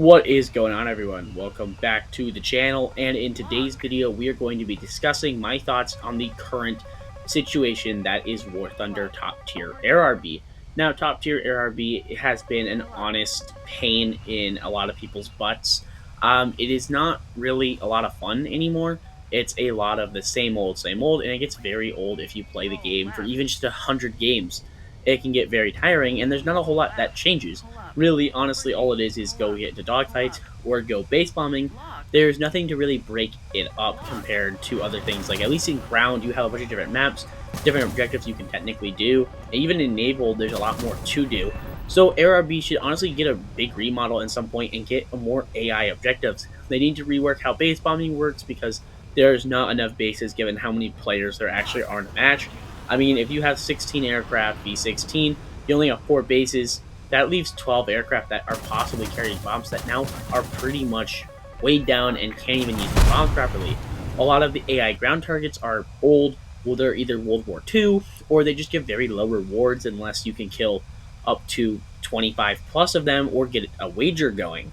What is going on, everyone? Welcome back to the channel, and in today's video we are going to be discussing my thoughts on the current situation that is War Thunder top tier ARB. Now, top tier ARB has been an honest pain in a lot of people's butts. It is not really a lot of fun anymore. It's a lot of the same old, and it gets very old if you play the game for even just 100 games. It can get very tiring, and there's not a whole lot that changes. Really, honestly, all it is go get into dogfights or go base bombing. There's nothing to really break it up compared to other things. Like, at least in ground, you have a bunch of different maps, different objectives you can technically do. And even in naval, there's a lot more to do. So ARB should honestly get a big remodel at some point and get more AI objectives. They need to rework how base bombing works because there's not enough bases given how many players there actually are in a match. I mean, if you have 16 aircraft v16, you only have 4 bases. That leaves 12 aircraft that are possibly carrying bombs that now are pretty much weighed down and can't even use the bombs properly. A lot of the AI ground targets are old, well, they're either World War II, or they just give very low rewards unless you can kill up to 25 plus of them or get a wager going.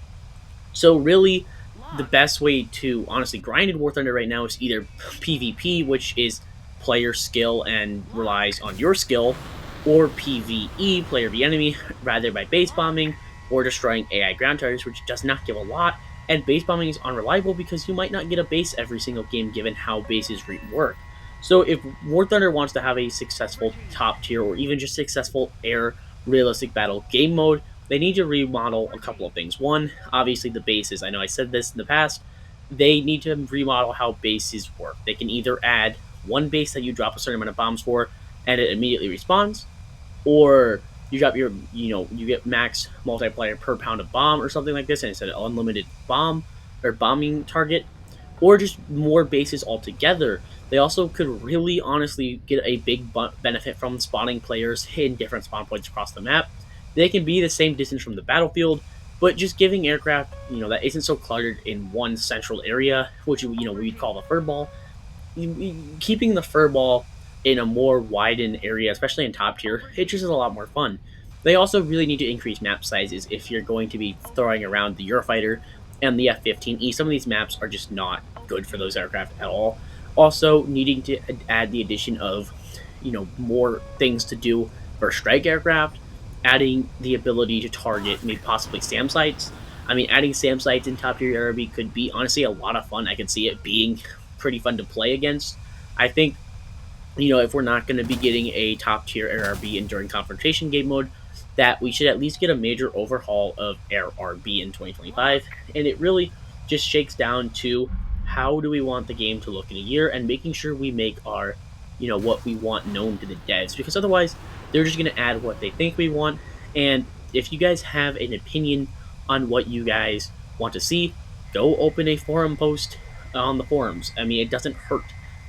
So really, the best way to honestly grind in War Thunder right now is either PvP, which is player skill and relies on your skill, or PvE, player v enemy, rather by base bombing or destroying AI ground targets, which does not give a lot. And base bombing is unreliable because you might not get a base every single game given how bases work. So if War Thunder wants to have a successful top tier or even just successful air realistic battle game mode, they need to remodel a couple of things. One, obviously the bases. I know I said this in the past. They need to remodel how bases work. They can either add one base that you drop a certain amount of bombs for and it immediately respawns, or you drop you get max multiplier per pound of bomb or something like this, and it's an unlimited bomb or bombing target, or just more bases altogether. They also could really honestly get a big benefit from spawning players in different spawn points across the map. They can be the same distance from the battlefield, but just giving aircraft, that isn't so cluttered in one central area, which we'd call the fur ball. Keeping the fur ball in a more widened area, especially in top tier, it just is a lot more fun. They also really need to increase map sizes if you're going to be throwing around the Eurofighter and the F-15E. Some of these maps are just not good for those aircraft at all. Also, needing to add the addition of, more things to do for strike aircraft, adding the ability to target maybe possibly SAM sites. I mean, adding SAM sites in top tier ARB could be honestly a lot of fun. I could see it being pretty fun to play against. I think, if we're not going to be getting a top tier ARB in during confrontation game mode, that we should at least get a major overhaul of ARB in 2025. And it really just shakes down to how do we want the game to look in a year and making sure we make our, what we want known to the devs, because otherwise they're just going to add what they think we want. And if you guys have an opinion on what you guys want to see, go open a forum post on the forums. I mean, it doesn't hurt.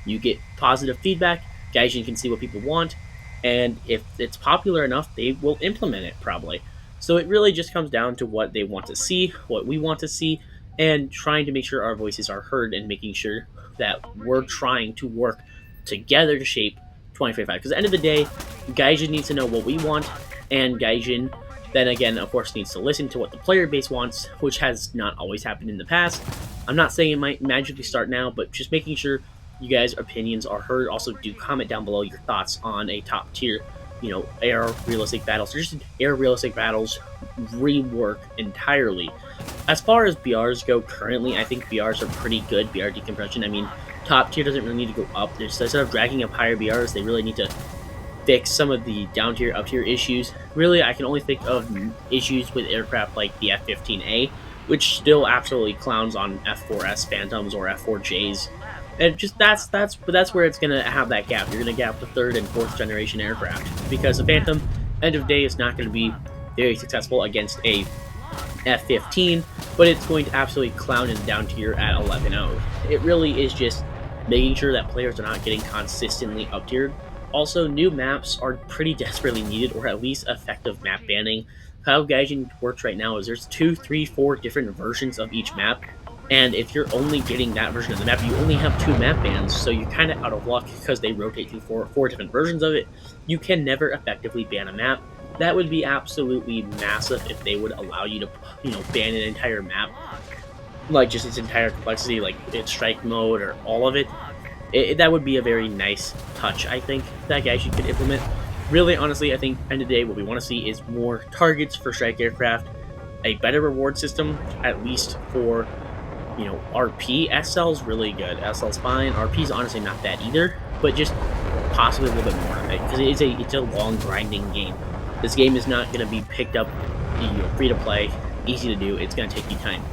You get positive feedback. Gaijin can see what people want, and if it's popular enough, they will implement it probably. So it really just comes down to what they want to see, what we want to see, and trying to make sure our voices are heard and making sure that we're trying to work together to shape 2025. Because at the end of the day, Gaijin needs to know what we want, and Gaijin then again, of course, needs to listen to what the player base wants, which has not always happened in the past. I'm not saying it might magically start now, but just making sure you guys' opinions are heard. Also, do comment down below your thoughts on a top tier, air realistic battles, or just air realistic battles rework entirely. As far as BRs go, currently, I think BRs are pretty good, BR decompression. I mean, top tier doesn't really need to go up. Instead of dragging up higher BRs, they really need to fix some of the down tier, up tier issues. Really, I can only think of issues with aircraft like the F-15A, which still absolutely clowns on F-4S Phantoms or F-4Js. And just that's where it's gonna have that gap. You're gonna gap the 3rd and 4th generation aircraft, because the Phantom, end of day, is not gonna be very successful against a F-15, but it's going to absolutely clown in down tier at 11-0. It really is just making sure that players are not getting consistently up tiered. Also, new maps are pretty desperately needed, or at least effective map banning. How Gaijin works right now is there's 2, 3, 4 different versions of each map, and if you're only getting that version of the map, you only have 2 map bans, so you're kind of out of luck because they rotate through four different versions of it. You can never effectively ban a map. That would be absolutely massive if they would allow you to, ban an entire map, like just its entire complexity, like its strike mode or all of it. That would be a very nice touch, I think, that Gaijin could implement. Really, honestly, I think end of the day, what we want to see is more targets for strike aircraft, a better reward system, at least for RP. SL's really good. SL's fine. RP's honestly not bad either, but just possibly a little bit more of it because it's a long grinding game. This game is not going to be picked up, free to play, easy to do. It's going to take you time.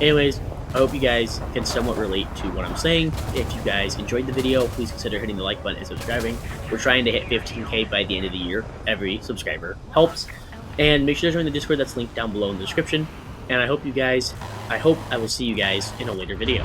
Anyways, I hope you guys can somewhat relate to what I'm saying. If you guys enjoyed the video, please consider hitting the like button and subscribing. We're trying to hit 15K by the end of the year. Every subscriber helps. And make sure to join the Discord that's linked down below in the description. And I hope I will see you guys in a later video.